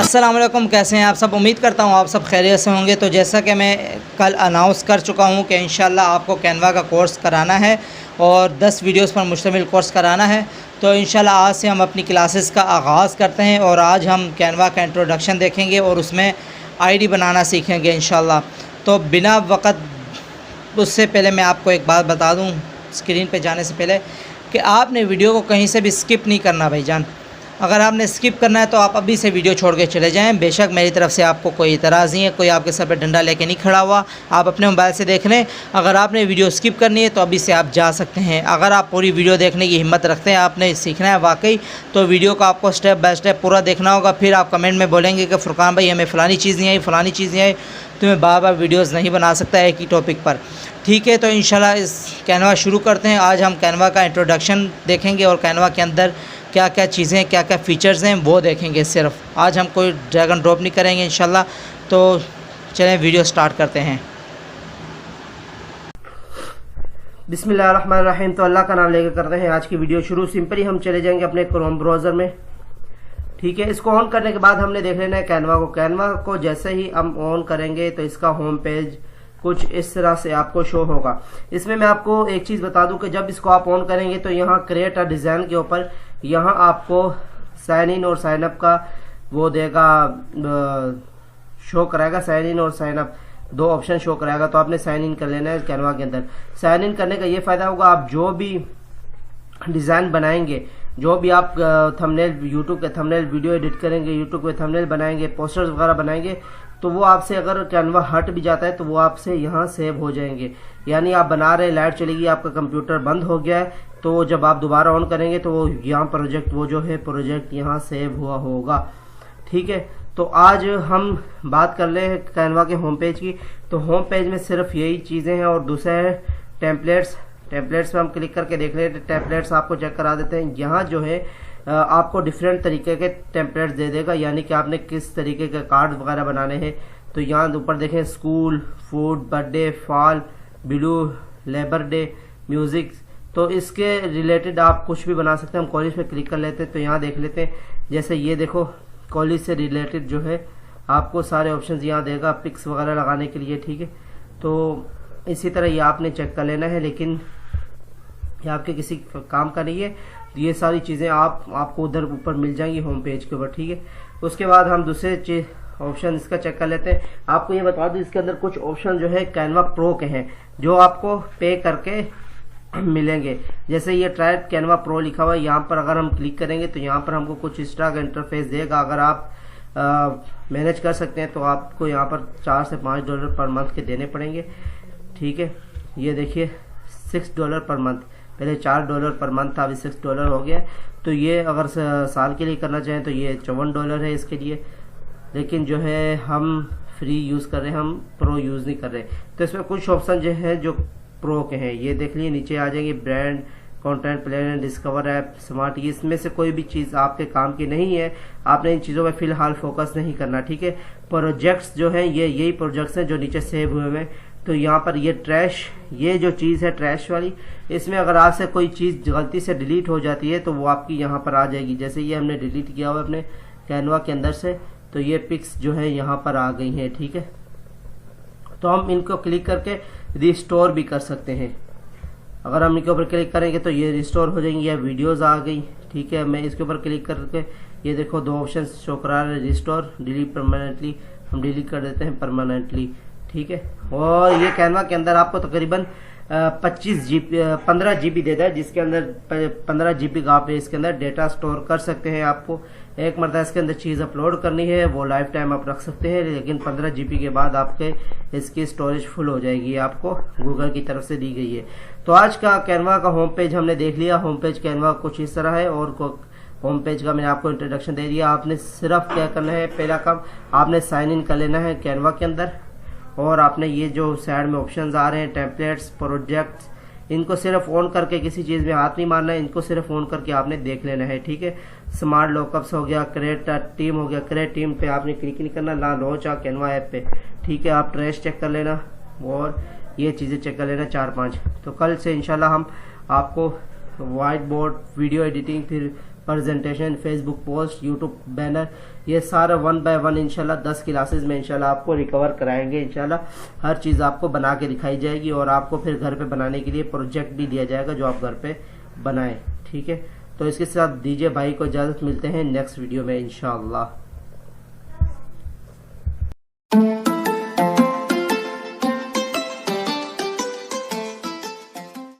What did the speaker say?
अस्सलाम वालेकुम, कैसे हैं आप सब। उम्मीद करता हूँ आप सब खैरियत से होंगे। तो जैसा कि मैं कल अनाउंस कर चुका हूँ कि इंशाल्लाह आपको कैनवा का कोर्स कराना है और 10 वीडियोस पर मुश्तमिल कोर्स कराना है। तो इंशाल्लाह आज से हम अपनी क्लासेस का आगाज़ करते हैं और आज हम कैनवा का इंट्रोडक्शन देखेंगे और उसमें आईडी बनाना सीखेंगे इंशाल्लाह। तो बिना वक़्त उससे पहले मैं आपको एक बात बता दूँ स्क्रीन पे जाने से पहले कि आपने वीडियो को कहीं से भी स्किप नहीं करना भाईजान। अगर आपने स्किप करना है तो आप अभी से वीडियो छोड़ के चले जाएं। बेशक मेरी तरफ से आपको कोई इतराज़ नहीं है, कोई आपके सर पे डंडा लेके नहीं खड़ा हुआ, आप अपने मोबाइल से देख लें। अगर आपने वीडियो स्किप करनी है तो अभी से आप जा सकते हैं। अगर आप पूरी वीडियो देखने की हिम्मत रखते हैं, आपने सीखना है वाकई, तो वीडियो को आपको स्टेप बाय स्टेप पूरा देखना होगा। फिर आप कमेंट में बोलेंगे कि फ़ुरकान भाई हमें फ़लानी चीज़ नहीं आई, फ़लानी चीज़ नहीं आई, तो मैं बार बार वीडियोज़ नहीं बना सकता एक ही टॉपिक पर। ठीक है, तो इंशाल्लाह इस कैनवा शुरू करते हैं। आज हम कैनवा का इंट्रोडक्शन देखेंगे और कैनवा के अंदर क्या क्या चीज़ें, क्या क्या फ़ीचर्स हैं वो देखेंगे। सिर्फ आज हम कोई ड्रैग एंड ड्रॉप नहीं करेंगे इंशाल्लाह। तो चलें वीडियो स्टार्ट करते हैं। बिस्मिल्लाहिर्रहमानिर्रहीम। तो अल्लाह का नाम लेकर करते हैं आज की वीडियो शुरू। सिंपली हम चले जाएंगे अपने क्रोम ब्राउज़र में। ठीक है, इसको ऑन करने के बाद हमने देख लेना है कैनवा को। कैनवा को जैसे ही हम ऑन करेंगे तो इसका होम पेज कुछ इस तरह से आपको शो होगा। इसमें मैं आपको एक चीज़ बता दूं कि जब इसको आप ऑन करेंगे तो यहाँ क्रिएट अ डिज़ाइन के ऊपर यहाँ आपको साइन इन और साइन अप का वो देगा, शो कराएगा। साइन इन और साइन अप दो ऑप्शन शो कराएगा, तो आपने साइन इन कर लेना है कैनवा के अंदर। साइन इन करने का ये फ़ायदा होगा, आप जो भी डिज़ाइन बनाएंगे, जो भी आप थंबनेल, यूट्यूब के थंबनेल वीडियो एडिट करेंगे, यूट्यूब के थंबनेल बनाएंगे, पोस्टर्स वगैरह बनाएंगे, तो वो आपसे अगर कैनवा हट भी जाता है तो वो आपसे यहाँ सेव हो जाएंगे। यानी आप बना रहे, लाइट चलेगी, आपका कंप्यूटर बंद हो गया है, तो जब आप दोबारा ऑन करेंगे तो वो यहाँ प्रोजेक्ट, वो जो है प्रोजेक्ट यहाँ सेव हुआ होगा। ठीक है, तो आज हम बात कर ले कैनवा के होम पेज की। तो होम पेज में सिर्फ यही चीज़ें हैं और दूसरा है टेम्पलेट्स। टेम्पलेट्स पे हम क्लिक करके देख लेते हैं। टेम्पलेट्स आपको चेक करा देते हैं। यहाँ जो है आपको डिफरेंट तरीके के टेम्पलेट्स दे देगा, यानी कि आपने किस तरीके के कार्ड वगैरह बनाने हैं। तो यहाँ ऊपर देखें school, food, birthday, fall, blue, labour day, music, तो इसके रिलेटेड आप कुछ भी बना सकते हैं। हम कॉलेज पे क्लिक कर लेते हैं तो यहाँ देख लेते हैं। जैसे ये देखो, कॉलेज से रिलेटेड जो है आपको सारे ऑप्शंस यहाँ देगा पिक्स वगैरह लगाने के लिए। ठीक है, तो इसी तरह ये आपने चेक कर लेना है, लेकिन ये आपके किसी काम का नहीं है। ये सारी चीज़ें आपको उधर ऊपर मिल जाएंगी होम पेज के ऊपर। ठीक है, उसके बाद हम दूसरे ऑप्शन इसका चेक कर लेते हैं। आपको ये बता दूं इसके अंदर कुछ ऑप्शन जो है कैनवा प्रो के हैं, जो आपको पे करके मिलेंगे। जैसे ये ट्राई कैनवा प्रो लिखा हुआ है, यहाँ पर अगर हम क्लिक करेंगे तो यहाँ पर हमको कुछ इस तरह का इंटरफेस देगा। अगर आप मैनेज कर सकते हैं तो आपको यहाँ पर $4 से $5 पर मंथ के देने पड़ेंगे। ठीक है, ये देखिए $6 पर मंथ, पहले $4 पर मंथ था, अभी $6 हो गया। तो ये अगर साल के लिए करना चाहें तो ये $54 है इसके लिए, लेकिन जो है हम फ्री यूज़ कर रहे हैं, हम प्रो यूज़ नहीं कर रहे। तो इसमें कुछ ऑप्शन जो है जो प्रो के हैं, ये देख लिए नीचे आ जाएंगे। Brand, content plan, discover app, smart, इसमें से कोई भी चीज़ आपके काम की नहीं है। आपने इन चीज़ों पर फिलहाल फोकस नहीं करना। ठीक है, प्रोजेक्ट्स जो हैं ये यही प्रोजेक्ट्स हैं जो नीचे सेव हुए हुए हैं। तो यहाँ पर ये ट्रैश, ये जो चीज़ है ट्रैश वाली, इसमें अगर आपसे कोई चीज़ गलती से डिलीट हो जाती है तो वो आपकी यहाँ पर आ जाएगी। जैसे ये हमने डिलीट किया हुआ अपने कैनवा के अंदर से, तो ये पिक्स जो है यहाँ पर आ गई हैं। ठीक है, तो हम इनको क्लिक करके रिस्टोर भी कर सकते हैं। अगर हम इनके ऊपर क्लिक करेंगे तो ये रिस्टोर हो जाएंगी, या वीडियोज़ आ गई। ठीक है, मैं इसके ऊपर क्लिक करके ये देखो दो ऑप्शन शो करा रहे, रिस्टोर, डिलीट परमानेंटली, हम डिलीट कर देते हैं परमानेंटली। ठीक है, और ये कैनवा के अंदर आपको तकरीबन 15 GB देता है, जिसके अंदर 15 GB का आप इसके अंदर डेटा स्टोर कर सकते हैं। आपको एक मरतबा इसके अंदर चीज़ अपलोड करनी है, वो लाइफ टाइम आप रख सकते हैं, लेकिन 15 GB के बाद आपके इसकी स्टोरेज फुल हो जाएगी, आपको गूगल की तरफ से दी गई है। तो आज का कैनवा का होम पेज हमने देख लिया। होम पेज कैनवा कुछ इस तरह है, और होम पेज का मैंने आपको इंट्रोडक्शन दे दिया। आपने सिर्फ क्या करना है, पहला काम आपने साइन इन कर लेना है कैनवा के अंदर, और आपने ये जो साइड में ऑप्शंस आ रहे हैं टेम्पलेट्स, प्रोजेक्ट्स, इनको सिर्फ ऑन करके, किसी चीज़ में हाथ नहीं मारना है, इनको सिर्फ ऑन करके आपने देख लेना है। ठीक है, स्मार्ट लॉकअप्स हो गया, क्रिएट टीम हो गया, क्रिएट टीम पे आपने क्लिक नहीं करना, ना लॉन्च आ कैनवा ऐप पे। ठीक है, आप ट्रेस चेक कर लेना और ये चीज़ें चेक कर लेना 4-5। तो कल से इंशाल्लाह हम आपको वाइट बोर्ड, वीडियो एडिटिंग, फिर presentation, Facebook post, YouTube banner, ये सारा 1 बाय 1 इंशाल्लाह 10 क्लासेस में इंशाल्लाह आपको रिकवर कराएंगे। इंशाल्लाह हर चीज़ आपको बना के दिखाई जाएगी और आपको फिर घर पे बनाने के लिए प्रोजेक्ट भी दिया जाएगा जो आप घर पे बनाएं। ठीक है, तो इसके साथ दीजिए भाई को इजाज़त, मिलते हैं नेक्स्ट वीडियो में इंशाल्लाह।